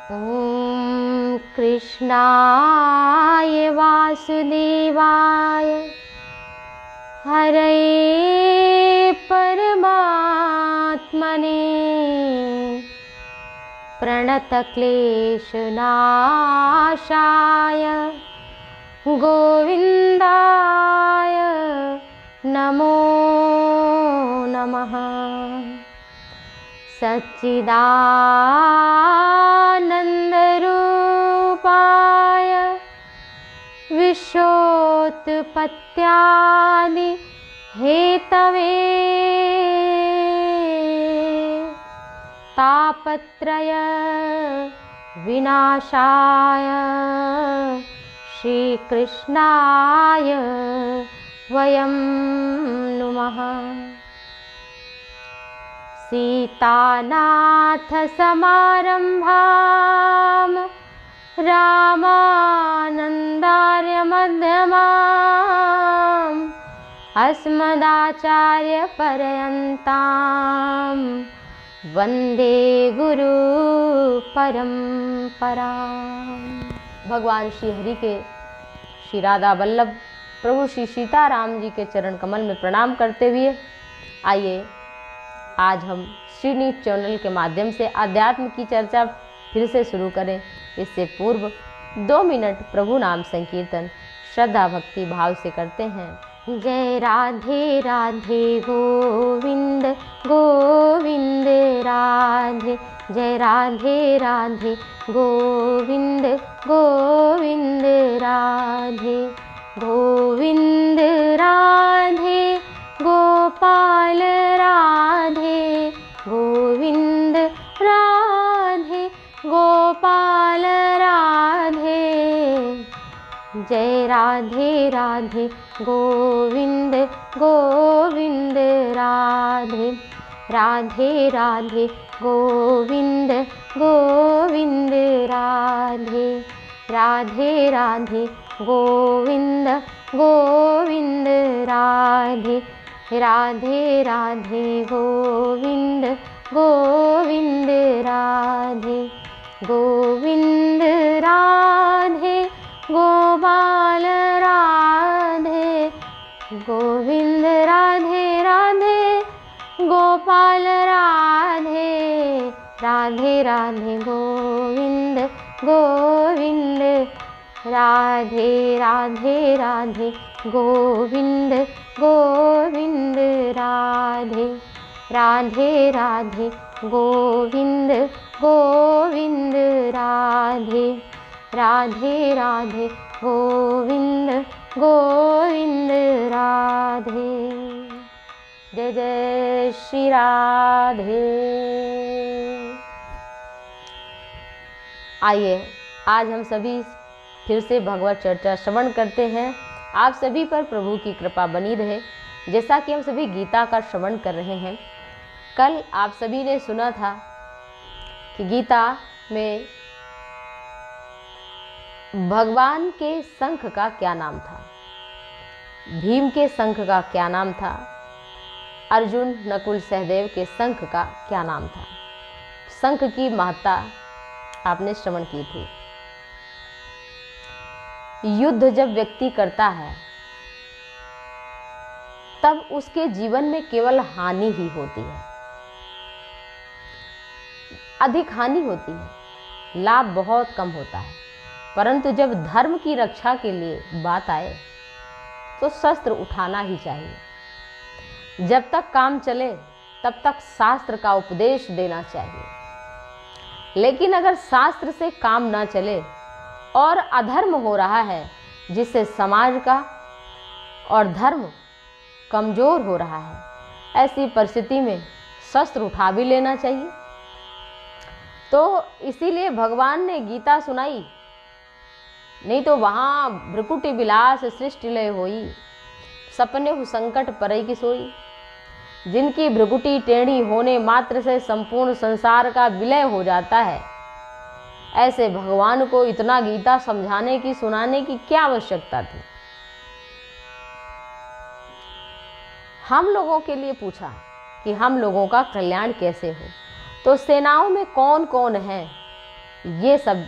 ॐ कृष्णाय वासुदेवाय हरे परमात्मने प्रणतक्लेशनाशाय गोविन्दाय नमो नमः। सच्चिदानन्दरूपाय विश्वोत्पत्त्यादि हेतवे तापत्रय विनाशाय श्रीकृष्णाय वयं नुमः। सीतानाथ समारम्भां रामानन्दार्य मध्यमाम् अस्मदाचार्यपर्यन्तां वन्दे गुरु परम्पराम्। भगवान श्री हरि के श्री राधा वल्लभ प्रभु श्री सीताराम जी के चरण कमल में प्रणाम करते हुए आइए आज हम श्रीनीत चैनल के माध्यम से अध्यात्म की चर्चा फिर से शुरू करें। इससे पूर्व 2 मिनट प्रभु नाम संकीर्तन श्रद्धा भक्ति भाव से करते हैं। जय राधे राधे गोविंद गोविंद राधे, जय राधे राधे गोविंद गोविंद राधे, गोविंद राधे गोपाल राधे, गोविंद राधे गोपाल राधे, जय राधे राधे गोविंद गोविंद राधे, राधे राधे गोविंद गोविंद राधे, राधे राधे गोविंद गोविंद राधे, राधे राधे गोविंद गोविंद राधे, गोविंद राधे गोपाल राधे, गोविंद राधे राधे गोपाल राधे, राधे राधे गोविंद गोविंद राधे, राधे राधे गोविंद गोविंद राधे, राधे राधे गोविंद गोविंद राधे, राधे राधे गोविंद गोविंद राधे। जय जय श्री राधे। आइए आज हम सभी फिर से भगवत चर्चा श्रवण करते हैं। आप सभी पर प्रभु की कृपा बनी रहे। जैसा कि हम सभी गीता का श्रवण कर रहे हैं, कल आप सभी ने सुना था कि गीता में भगवान के शंख का क्या नाम था, भीम के शंख का क्या नाम था, अर्जुन नकुल सहदेव के शंख का क्या नाम था। शंख की महत्ता आपने श्रवण की थी। युद्ध जब व्यक्ति करता है तब उसके जीवन में केवल हानि ही होती है, अधिक हानि होती है, लाभ बहुत कम होता है। परंतु जब धर्म की रक्षा के लिए बात आए तो शस्त्र उठाना ही चाहिए। जब तक काम चले तब तक शास्त्र का उपदेश देना चाहिए। लेकिन अगर शास्त्र से काम ना चले और अधर्म हो रहा है जिससे समाज का और धर्म कमजोर हो रहा है, ऐसी परिस्थिति में शस्त्र उठा भी लेना चाहिए। तो इसीलिए भगवान ने गीता सुनाई, नहीं तो वहाँ भ्रकुटि विलास सृष्टि लय होई, सपने हु संकट परई की सोई। जिनकी भ्रकुटि टेढ़ी होने मात्र से संपूर्ण संसार का विलय हो जाता है, ऐसे भगवान को इतना गीता समझाने की सुनाने की क्या आवश्यकता थी। हम लोगों के लिए पूछा कि हम लोगों का कल्याण कैसे हो, तो सेनाओं में कौन कौन है ये सब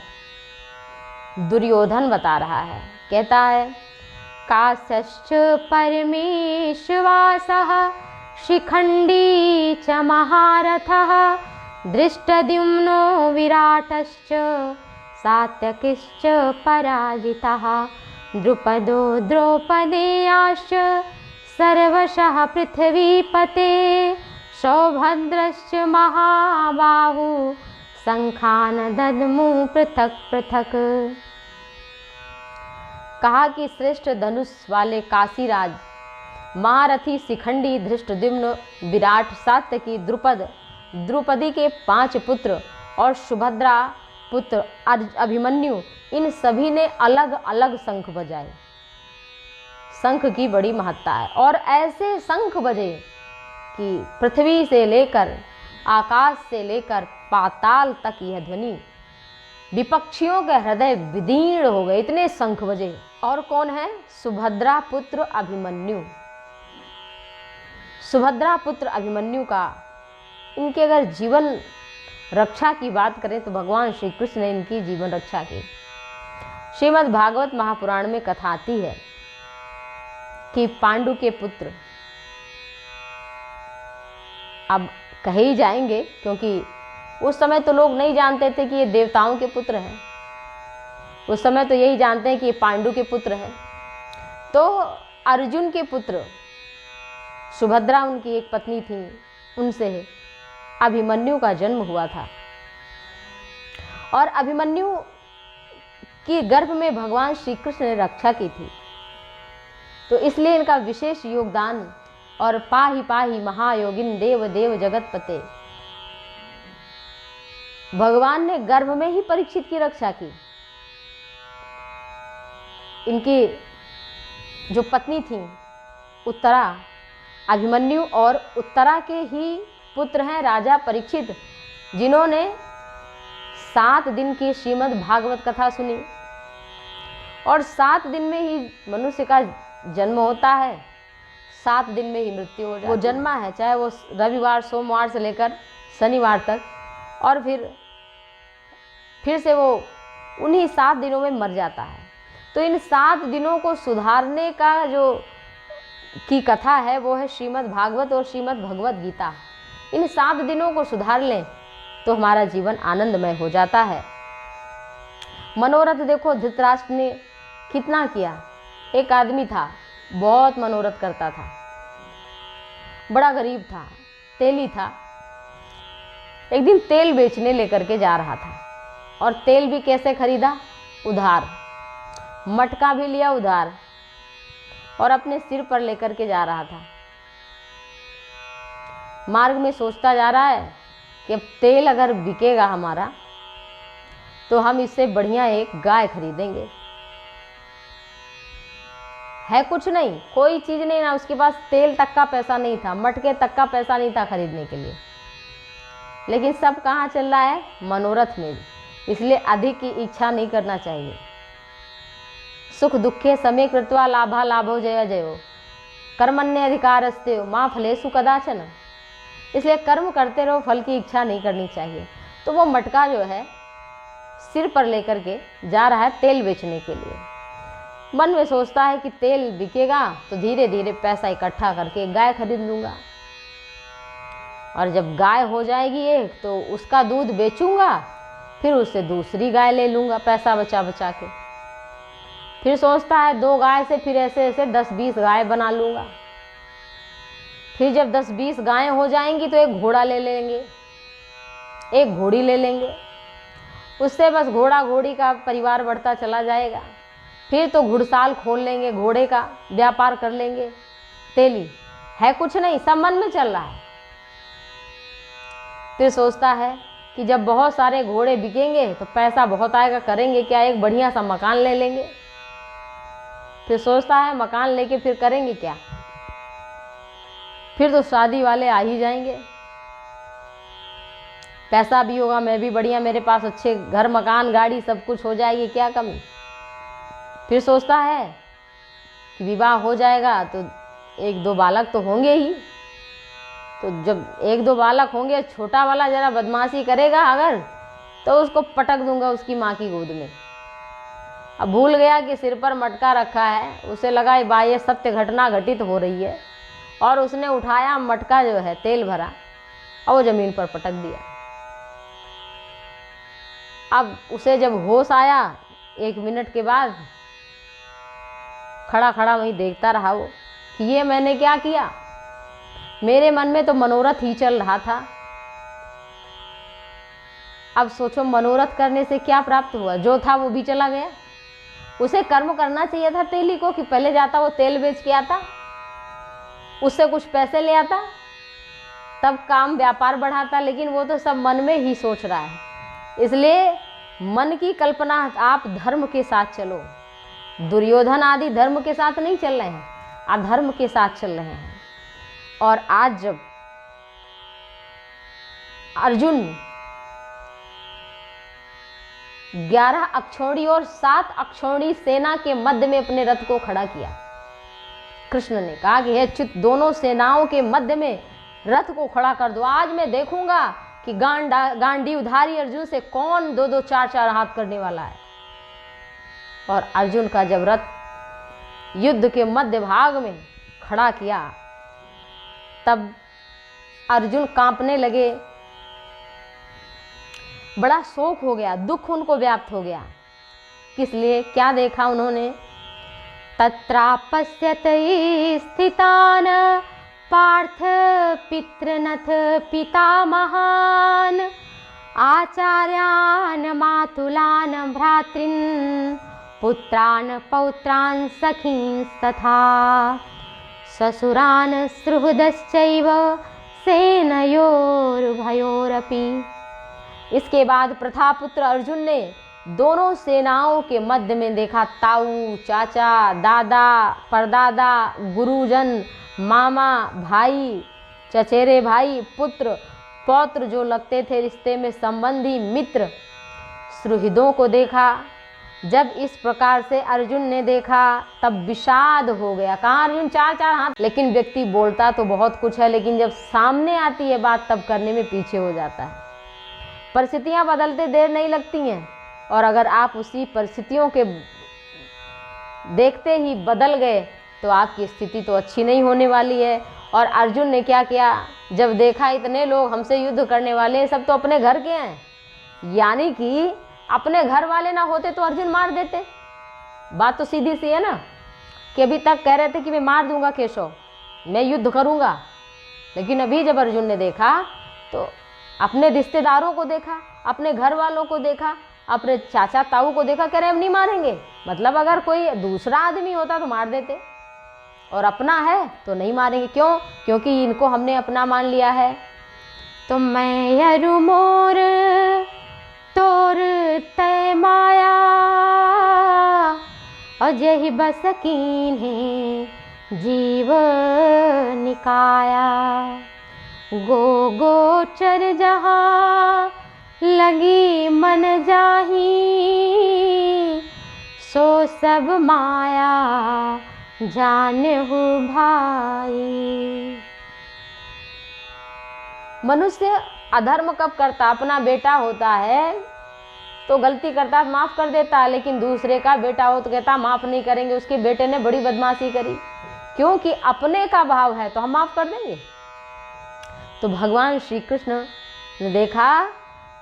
दुर्योधन बता रहा है। कहता है काश्यश्च परमेश्वासः शिखंडी च महारथः दृष्टद्युम्नो विराटश्च सात्यकिश्च पराजितः द्रुपदो द्रौपदेयाश्च सर्वशः पृथ्वीपते सौभद्रश्च महाबाहु शंखान दद्मु पृथक पृथक। कहा कि श्रेष्ठ धनुष वाले काशीराज महारथी शिखंडी धृष्टद्युम्न विराट सात्यकी द्रुपद द्रौपदी के 5 पुत्र और सुभद्रा पुत्र अभिमन्यु, इन सभी ने अलग अलग शंख बजाए। शंख की बड़ी महत्ता है और ऐसे शंख बजे कि पृथ्वी से लेकर आकाश से लेकर पाताल तक यह ध्वनि, विपक्षियों के हृदय विदीर्ण हो गए, इतने शंख बजे। और कौन है? सुभद्रा पुत्र अभिमन्यु। सुभद्रा पुत्र अभिमन्यु का, इनके अगर जीवन रक्षा की बात करें तो भगवान श्री कृष्ण ने इनकी जीवन रक्षा की। श्रीमद् भागवत महापुराण में कथा आती है कि पांडु के पुत्र, अब कहे ही जाएंगे क्योंकि उस समय तो लोग नहीं जानते थे कि ये देवताओं के पुत्र हैं, उस समय तो यही जानते हैं कि ये पांडु के पुत्र हैं। तो अर्जुन के पुत्र सुभद्रा उनकी एक पत्नी थी, उनसे अभिमन्यु का जन्म हुआ था और अभिमन्यु की गर्भ में भगवान श्री कृष्ण ने रक्षा की थी। तो इसलिए इनका विशेष योगदान। और पाहि पाहि महायोगिन देव देव जगतपते, भगवान ने गर्भ में ही परीक्षित की रक्षा की। इनकी जो पत्नी थी उत्तरा, अभिमन्यु और उत्तरा के ही पुत्र हैं राजा परीक्षित, जिन्होंने 7 दिन की श्रीमद् भागवत कथा सुनी और 7 दिन में ही मनुष्य का जन्म होता है, 7 दिन में ही मृत्यु हो जाती है। वो जन्मा है चाहे वो रविवार सोमवार से लेकर शनिवार तक, और फिर से वो उन्हीं 7 दिनों में मर जाता है। तो इन 7 दिनों को सुधारने का जो की कथा है वो है श्रीमद् भागवत और श्रीमद् भगवत गीता। इन 7 दिनों को सुधार लें तो हमारा जीवन आनंदमय हो जाता है। मनोरथ देखो धृतराष्ट्र ने कितना किया। एक आदमी था, बहुत मनोरथ करता था, बड़ा गरीब था, तेली था। एक दिन तेल बेचने लेकर के जा रहा था और तेल भी कैसे खरीदा? उधार। मटका भी लिया उधार और अपने सिर पर लेकर के जा रहा था। मार्ग में सोचता जा रहा है कि अब तेल अगर बिकेगा हमारा तो हम इससे बढ़िया एक गाय खरीदेंगे। है कुछ नहीं, कोई चीज नहीं, ना उसके पास तेल तक का पैसा नहीं था, मटके तक का पैसा नहीं था खरीदने के लिए। लेकिन सब कहाँ चल रहा है? मनोरथ में। इसलिए अधिक की इच्छा नहीं करना चाहिए। सुख दुखे समे कृत्वा लाभा लाभो जय जयो कर्मण्य अधिकारस्ते माँ फलेषु कदाचन। इसलिए कर्म करते रहो, फल की इच्छा नहीं करनी चाहिए। तो वो मटका जो है सिर पर लेकर के जा रहा है तेल बेचने के लिए। मन में सोचता है कि तेल बिकेगा तो धीरे धीरे पैसा इकट्ठा करके गाय खरीद लूँगा, और जब गाय हो जाएगी एक तो उसका दूध बेचूंगा, फिर उससे दूसरी गाय ले लूँगा पैसा बचा बचा के। फिर सोचता है 2 गाय से फिर ऐसे ऐसे 10-20 गाय बना लूँगा। फिर जब 10-20 गायें हो जाएंगी तो एक घोड़ा ले लेंगे, एक घोड़ी ले लेंगे, उससे बस घोड़ा घोड़ी का परिवार बढ़ता चला जाएगा। फिर तो घुड़साल खोल लेंगे, घोड़े का व्यापार कर लेंगे। तेली है कुछ नहीं, सब मन में चल रहा है। फिर सोचता है कि जब बहुत सारे घोड़े बिकेंगे तो पैसा बहुत आएगा, करेंगे क्या? एक बढ़िया सा मकान ले लेंगे। फिर सोचता है मकान लेके फिर करेंगे क्या? फिर तो शादी वाले आ ही जाएंगे, पैसा भी होगा, मैं भी बढ़िया, मेरे पास अच्छे घर मकान गाड़ी सब कुछ हो जाएगी, क्या कमी? फिर सोचता है कि विवाह हो जाएगा तो 1-2 बालक तो होंगे ही। तो जब 1-2 बालक होंगे, छोटा वाला जरा बदमाशी करेगा अगर तो उसको पटक दूंगा उसकी माँ की गोद में। अब भूल गया कि सिर पर मटका रखा है, उसे लगा ये सत्य घटना घटित हो रही है, और उसने उठाया मटका जो है तेल भरा और वो जमीन पर पटक दिया। अब उसे जब होश आया 1 मिनट के बाद, खड़ा खड़ा वहीं देखता रहा वो कि ये मैंने क्या किया। मेरे मन में तो मनोरथ ही चल रहा था। अब सोचो मनोरथ करने से क्या प्राप्त हुआ, जो था वो भी चला गया। उसे कर्म करना चाहिए था तेली को कि पहले जाता वो तेल बेच के आता, उससे कुछ पैसे ले आता, तब काम व्यापार बढ़ाता, लेकिन वो तो सब मन में ही सोच रहा है। इसलिए मन की कल्पना, आप धर्म के साथ चलो। दुर्योधन आदि धर्म के साथ नहीं चल रहे हैं, अधर्म के साथ चल रहे हैं। और आज जब अर्जुन 11 अक्षौणी और 7 अक्षौणी सेना के मध्य में अपने रथ को खड़ा किया, कृष्ण ने कहा कि हे चित, दोनों सेनाओं के मध्य में रथ को खड़ा कर दो। आज मैं देखूंगा कि गांडीवधारी अर्जुन से कौन 2-2 4-4 हाथ करने वाला है। और अर्जुन का जब रथ युद्ध के मध्य भाग में खड़ा किया, तब अर्जुन कांपने लगे, बड़ा शोक हो गया, दुख उनको व्याप्त हो गया। किस लिए, क्या देखा उन्होंने, तत्रापश्यत स्थितान पार्थ पितृनथ पितामहान आचार्यान मातुलान भ्रातृन् पुत्रान पौत्रान सखींस्तथा ससुरान सुहृदश्चैव सेनयोरुभयोरपि। इसके बाद प्रथापुत्र अर्जुन ने दोनों सेनाओं के मध्य में देखा ताऊ, चाचा, दादा, परदादा, गुरुजन, मामा, भाई, चचेरे भाई, पुत्र, पौत्र जो लगते थे रिश्ते में, संबंधी, मित्र, सुहृदों को देखा। जब इस प्रकार से अर्जुन ने देखा तब विषाद हो गया। कहाँ अर्जुन 4-4 हाथ, लेकिन व्यक्ति बोलता तो बहुत कुछ है, लेकिन जब सामने आती है बात तब करने में पीछे हो जाता है। परिस्थितियां बदलते देर नहीं लगती हैं, और अगर आप उसी परिस्थितियों के देखते ही बदल गए तो आपकी स्थिति तो अच्छी नहीं होने वाली है। और अर्जुन ने क्या किया, जब देखा इतने लोग हमसे युद्ध करने वाले हैं, सब तो अपने घर के हैं, यानी कि अपने घर वाले ना होते तो अर्जुन मार देते। बात तो सीधी सी है ना, कि अभी तक कह रहे थे कि मैं मार दूंगा केशव, मैं युद्ध करूंगा, लेकिन अभी जब अर्जुन ने देखा तो अपने रिश्तेदारों को देखा, अपने घर वालों को देखा, अपने चाचा ताऊ को देखा, कह रहे हम नहीं मारेंगे। मतलब अगर कोई दूसरा आदमी होता तो मार देते, और अपना है तो नहीं मारेंगे। क्यों? क्योंकि इनको हमने अपना मान लिया है। तो मैं यरु मोर तोर तय माया अजहि बस कीन्हे जीव निकाया गो गोचर जहाँ लगी मन जाही सो सब माया जानहु भाई। मनुष्य अधर्म कब करता, अपना बेटा होता है तो गलती करता है माफ कर देता है, लेकिन दूसरे का बेटा हो तो कहता माफ नहीं करेंगे, उसके बेटे ने बड़ी बदमाशी करी। क्योंकि अपने का भाव है तो हम माफ कर देंगे। तो भगवान श्री कृष्ण ने देखा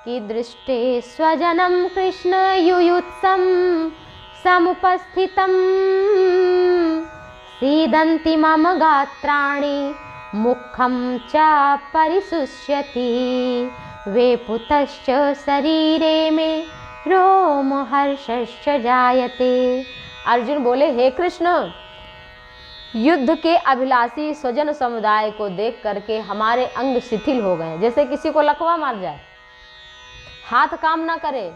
कि दृष्टे स्वजनम कृष्ण युयुत्सम समुपस्थितम सीदन्ति मम गात्राणि मुखम च परिशुष्यति वेपुतश्च शरीरे में रोम हर्षश्च जायते। अर्जुन बोले, हे कृष्ण, युद्ध के अभिलाषी स्वजन समुदाय को देख करके हमारे अंग शिथिल हो गए। जैसे किसी को लकवा मार जाए, हाथ काम ना करे,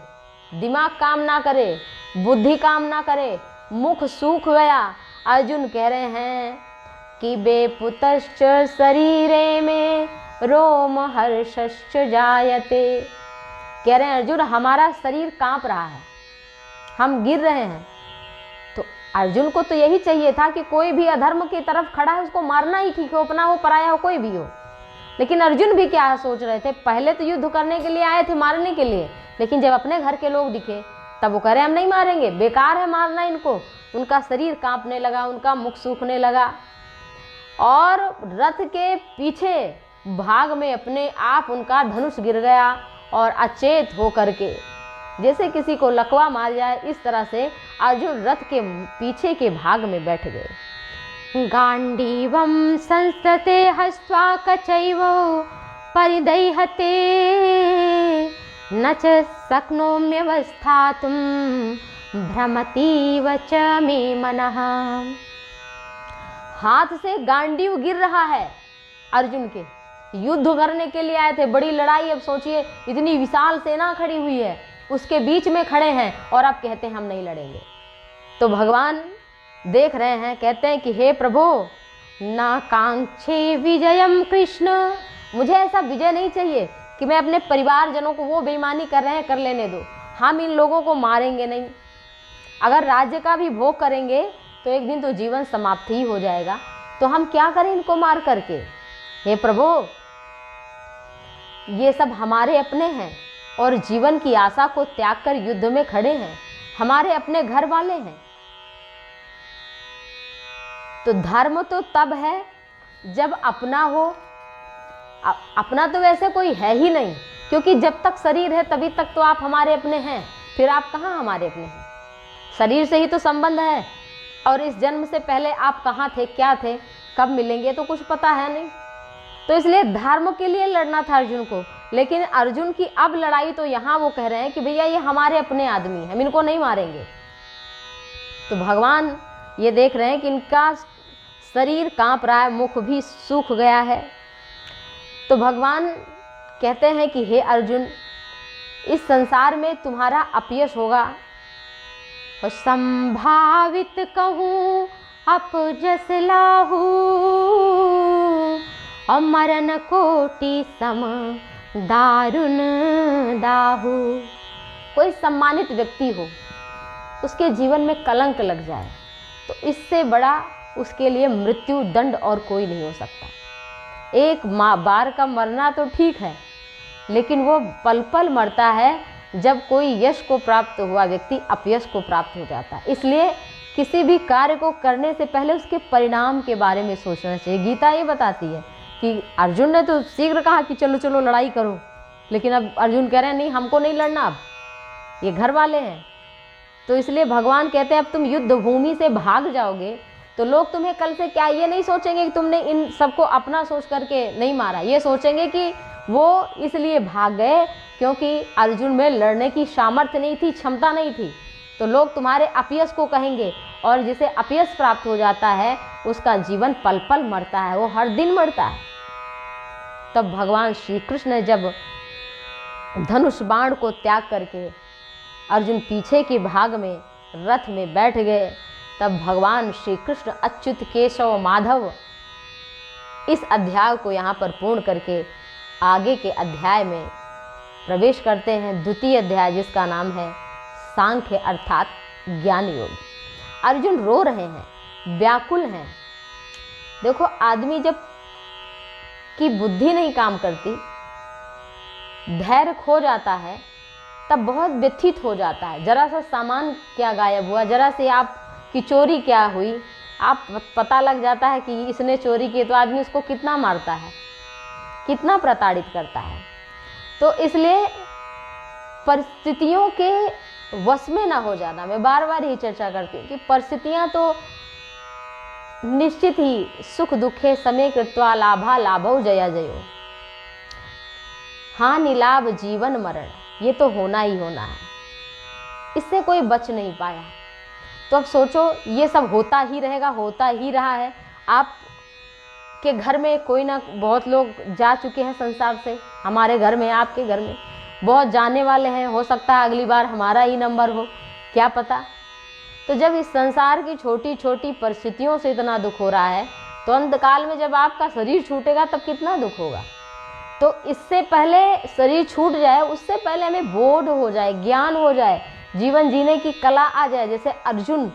दिमाग काम ना करे, बुद्धि काम ना करे, मुख सूख गया। अर्जुन कह रहे हैं कि बेपुतश्च शरीरे में रोम हर्षश्च जायते। कह रहे हैं अर्जुन, हमारा शरीर कांप रहा है, हम गिर रहे हैं। तो अर्जुन को तो यही चाहिए था कि कोई भी अधर्म की तरफ खड़ा है उसको मारना ही ठीक हो, अपना हो पराया हो कोई भी हो, लेकिन अर्जुन भी क्या सोच रहे थे, पहले तो युद्ध करने के लिए आए थे, मारने के लिए, लेकिन जब अपने घर के लोग दिखे तब वो कह रहे हम नहीं मारेंगे, बेकार है मारना इनको। उनका शरीर कांपने लगा, उनका मुख सूखने लगा और रथ के पीछे भाग में अपने आप उनका धनुष गिर गया और अचेत होकर के जैसे किसी को लकवा मार जाए, इस तरह से अर्जुन रथ के पीछे के भाग में बैठ गए। गांडीवं संस्तते हस्त्वा कचैव परिदह्यते न च शक्नोम्यवस्थातुं भ्रमतीव च मे मनः। हाथ से गांडीव गिर रहा है अर्जुन के, युद्ध करने के लिए आए थे, बड़ी लड़ाई। अब सोचिए इतनी विशाल सेना खड़ी हुई है, उसके बीच में खड़े हैं और अब कहते हैं हम नहीं लड़ेंगे। तो भगवान देख रहे हैं, कहते हैं कि हे प्रभु ना कांक्षे विजयम कृष्ण, मुझे ऐसा विजय नहीं चाहिए कि मैं अपने परिवारजनों को, वो बेईमानी कर रहे हैं कर लेने दो, हम इन लोगों को मारेंगे नहीं। अगर राज्य का भी भोग करेंगे तो एक दिन तो जीवन समाप्त ही हो जाएगा, तो हम क्या करें इनको मार करके। हे प्रभु ये सब हमारे अपने हैं और जीवन की आशा को त्याग कर युद्ध में खड़े हैं, हमारे अपने घर वाले हैं। तो धर्म तो तब है जब अपना हो। अपना तो वैसे कोई है ही नहीं, क्योंकि जब तक शरीर है तभी तक तो आप हमारे अपने हैं, फिर आप कहाँ हमारे अपने हैं। शरीर से ही तो संबंध है और इस जन्म से पहले आप कहाँ थे, क्या थे, कब मिलेंगे तो कुछ पता है नहीं। तो इसलिए धर्म के लिए लड़ना था अर्जुन को। लेकिन अर्जुन की अब लड़ाई तो यहाँ वो कह रहे हैं कि भैया ये हमारे अपने आदमी हैं, हम इनको नहीं मारेंगे। तो भगवान ये देख रहे हैं कि इनका शरीर कांप रहा है, मुख भी सूख गया है। तो भगवान कहते हैं कि हे अर्जुन इस संसार में तुम्हारा अपयश होगा, और संभावित कहूँ अपजस लाहू, और मरण कोटि सम दारुण दाहू। कोई सम्मानित व्यक्ति हो, उसके जीवन में कलंक लग जाए तो इससे बड़ा उसके लिए मृत्यु दंड और कोई नहीं हो सकता। एक बार का मरना तो ठीक है, लेकिन वो पल पल मरता है जब कोई यश को प्राप्त हुआ व्यक्ति अपयश को प्राप्त हो जाता है। इसलिए किसी भी कार्य को करने से पहले उसके परिणाम के बारे में सोचना चाहिए। गीता ये बताती है कि अर्जुन ने तो शीघ्र कहा कि चलो चलो लड़ाई करो, लेकिन अब अर्जुन कह रहे हैं नहीं हमको नहीं लड़ना, अब ये घर वाले हैं। तो इसलिए भगवान कहते हैं अब तुम युद्ध भूमि से भाग जाओगे तो लोग तुम्हें कल से क्या ये नहीं सोचेंगे कि तुमने इन सबको अपना सोच करके नहीं मारा, ये सोचेंगे कि वो इसलिए भाग गए क्योंकि अर्जुन में लड़ने की सामर्थ्य नहीं थी, क्षमता नहीं थी। तो लोग तुम्हारे अपयश को कहेंगे, और जिसे अपयश प्राप्त हो जाता है उसका जीवन पल पल मरता है, वो हर दिन मरता है। तब भगवान श्री कृष्ण ने जब धनुष बाण को त्याग करके अर्जुन पीछे के भाग में रथ में बैठ गए, तब भगवान श्री कृष्ण अच्युत केशव माधव इस अध्याय को यहाँ पर पूर्ण करके आगे के अध्याय में प्रवेश करते हैं। द्वितीय अध्याय जिसका नाम है सांख्य अर्थात ज्ञान योग। अर्जुन रो रहे हैं, व्याकुल हैं। देखो आदमी जब की बुद्धि नहीं काम करती, धैर्य खो जाता है, तब बहुत व्यथित हो जाता है। जरा सा सामान क्या गायब हुआ, जरा से आप की चोरी क्या हुई, आप पता लग जाता है कि इसने चोरी की, तो आदमी उसको कितना मारता है, कितना प्रताड़ित करता है। तो इसलिए परिस्थितियों के वश में ना हो जाना। मैं बार बार ही चर्चा करती हूँ कि परिस्थितियाँ तो निश्चित ही सुख दुखे समय कृत्वा लाभा लाभौ जया जयो, हानि लाभ जीवन मरण, ये तो होना ही होना है, इससे कोई बच नहीं पाया। तो अब सोचो ये सब होता ही रहेगा, होता ही रहा है। आप के घर में कोई ना बहुत लोग जा चुके हैं संसार से, हमारे घर में, आपके घर में बहुत जाने वाले हैं, हो सकता है अगली बार हमारा ही नंबर हो, क्या पता। तो जब इस संसार की छोटी छोटी परिस्थितियों से इतना दुख हो रहा है, तो अंतकाल में जब आपका शरीर छूटेगा तब कितना दुख होगा। तो इससे पहले शरीर छूट जाए, उससे पहले हमें बोध हो जाए, ज्ञान हो जाए, जीवन जीने की कला आ जाए। जैसे अर्जुन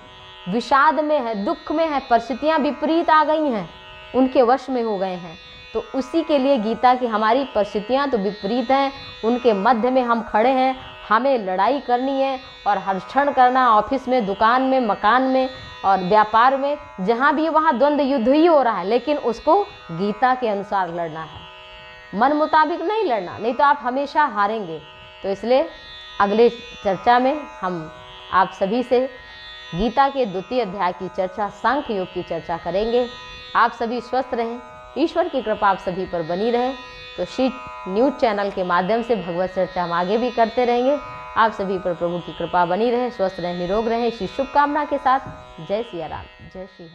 विषाद में है, दुख में है, परिस्थितियाँ विपरीत आ गई हैं, उनके वश में हो गए हैं, तो उसी के लिए गीता की हमारी परिस्थितियाँ तो विपरीत हैं, उनके मध्य में हम खड़े हैं। हमें लड़ाई करनी है और हर्षण करना, ऑफिस में, दुकान में, मकान में और व्यापार में, जहाँ भी वहाँ द्वंद्व युद्ध ही हो रहा है, लेकिन उसको गीता के अनुसार लड़ना है, मन मुताबिक नहीं लड़ना, नहीं तो आप हमेशा हारेंगे। तो इसलिए अगले चर्चा में हम आप सभी से गीता के 2वें अध्याय की चर्चा, सांख्य योग की चर्चा करेंगे। आप सभी स्वस्थ रहें, ईश्वर की कृपा आप सभी पर बनी रहे। तो श्री न्यूज़ चैनल के माध्यम से भगवत चर्चा हम आगे भी करते रहेंगे। आप सभी पर प्रभु की कृपा बनी रहे, स्वस्थ रहें, निरोग रहें। इसी शुभकामना के साथ जय सिया राम, जय श्री राम।